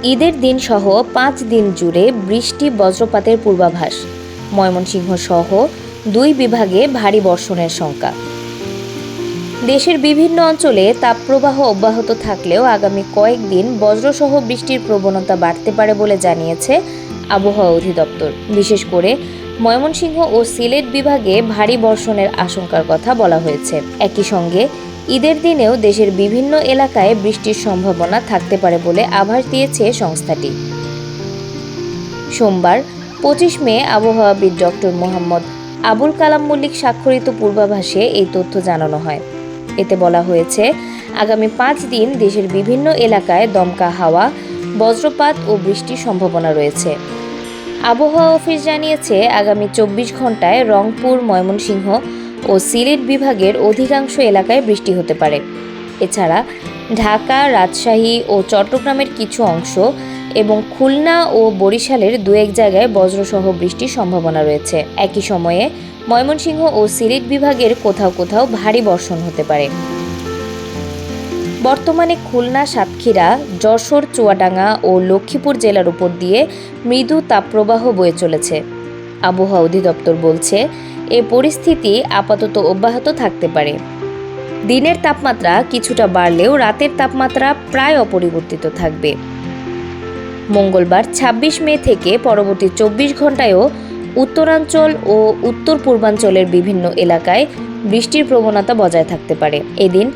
ঈদের দিন সহ 5 দিন জুড়ে বৃষ্টি বজ্রপাতের পূর্বাভাস। ময়মনসিংহ সহ 2 বিভাগে ভারী বর্ষণের শঙ্কা। দেশের বিভিন্ন অঞ্চলে তাপপ্রবাহ অব্যাহত থাকলেও আগামী কয়েকদিন বজ্রসহ বৃষ্টির প্রবণতা বাড়তে পারে বলে জানিয়েছে আবহাওয়া অধিদপ্তর। বিশেষ করে ময়মনসিংহ ও সিলেট বিভাগে ভারী বর্ষণের আশঙ্কার কথা বলা হয়েছে। একই সঙ্গে ঈদের দিনেও দেশের বিভিন্ন এলাকায় বৃষ্টির সম্ভাবনা থাকতে পারে বলে আভাস দিয়েছে সংস্থাটি। সোমবার 25 মে আবহাওয়াবিদ ডক্টর মোহাম্মদ আবুল কালাম মল্লিক স্বাক্ষরিত পূর্বাভাসে এই তথ্য জানানো হয়। এতে বলা হয়েছে, আগামী 5 দিন দেশের বিভিন্ন এলাকায় দমকা হাওয়া, বজ্রপাত ও বৃষ্টির সম্ভাবনা রয়েছে। আবহাওয়া অফিস জানিয়েছে, আগামী 24 ঘন্টায় রংপুর, ময়মনসিংহ ও সিলেট বিভাগের অধিকাংশ এলাকায় বৃষ্টি হতে পারে। এছাড়া ঢাকা, রাজশাহী ও চট্টগ্রামের কিছু অংশ এবং খুলনা ও বরিশালের 2-1 জায়গায় বজ্রসহ বৃষ্টির সম্ভাবনা রয়েছে। একই সময়ে ময়মনসিংহ ও সিলেট বিভাগের কোথাও কোথাও ভারী বর্ষণ হতে পারে। বর্তমানে খুলনা, সাতক্ষীরা, যশোর, চুয়াডাঙ্গা ও লক্ষ্মীপুর জেলার উপর দিয়ে মৃদু তাপপ্রবাহ বয়ে চলেছে। আবহাওয়া অধিদপ্তর বলছে, এ পরিস্থিতি আপাতত অব্যাহত থাকতে পারে। দিনের তাপমাত্রা কিছুটা বাড়লেও রাতের তাপমাত্রা প্রায় অপরিবর্তিত থাকবে। মঙ্গলবার 26 মে থেকে পরবর্তী 24 ঘন্টায়ও উত্তরাঞ্চল ও উত্তর পূর্বাঞ্চলের বিভিন্ন এলাকায় বৃষ্টির প্রবণতা বজায় থাকতে পারে। এদিন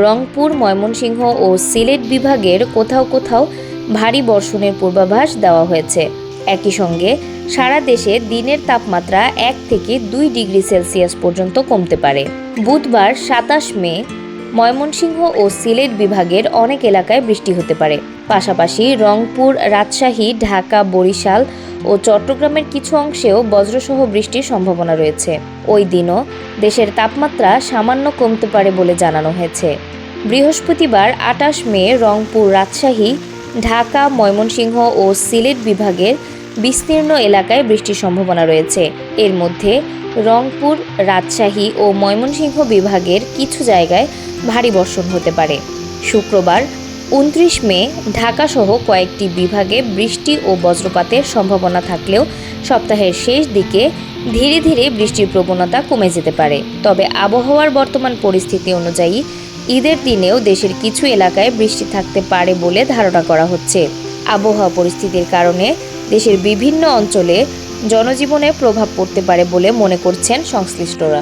রংপুর, ময়মনসিংহ ও সিলেট বিভাগের কোথাও কোথাও ভারী বর্ষণের পূর্বাভাস দেওয়া হয়েছে। একই সঙ্গে সারা দেশে দিনের তাপমাত্রা 1 থেকে 2 ডিগ্রি সেলসিয়াস পর্যন্ত কমতে পারে। বুধবার 27 মে ময়মনসিংহ ও সিলেট বিভাগের অনেক এলাকায় বৃষ্টি হতে পারে। পাশাপাশি রংপুর, রাজশাহী, ঢাকা, বরিশাল ও চট্টগ্রামের কিছু অংশেও বজ্রসহ বৃষ্টির সম্ভাবনা রয়েছে। ওই দিনও দেশের তাপমাত্রা সামান্য কমতে পারে বলে জানানো হয়েছে। বৃহস্পতিবার 28 মে রংপুর, রাজশাহী, ঢাকা, ময়মনসিংহ ও সিলেট বিভাগের বিস্তীর্ণ এলাকায় বৃষ্টির সম্ভাবনা রয়েছে। এর মধ্যে রংপুর, রাজশাহী ও ময়মনসিংহ বিভাগের কিছু জায়গায় ভারী বর্ষণ হতে পারে। শুক্রবার 29 মে ঢাকাসহ কয়েকটি বিভাগে বৃষ্টি ও বজ্রপাতের সম্ভাবনা থাকলেও সপ্তাহের শেষ দিকে ধীরে ধীরে বৃষ্টির প্রবণতা কমে যেতে পারে। তবে আবহাওয়ার বর্তমান পরিস্থিতি অনুযায়ী ঈদের দিনেও দেশের কিছু এলাকায় বৃষ্টি থাকতে পারে বলে ধারণা করা হচ্ছে। আবহাওয়া পরিস্থিতির কারণে দেশের বিভিন্ন অঞ্চলে জনজীবনে প্রভাব পড়তে পারে বলে মনে করছেন সংশ্লিষ্টরা।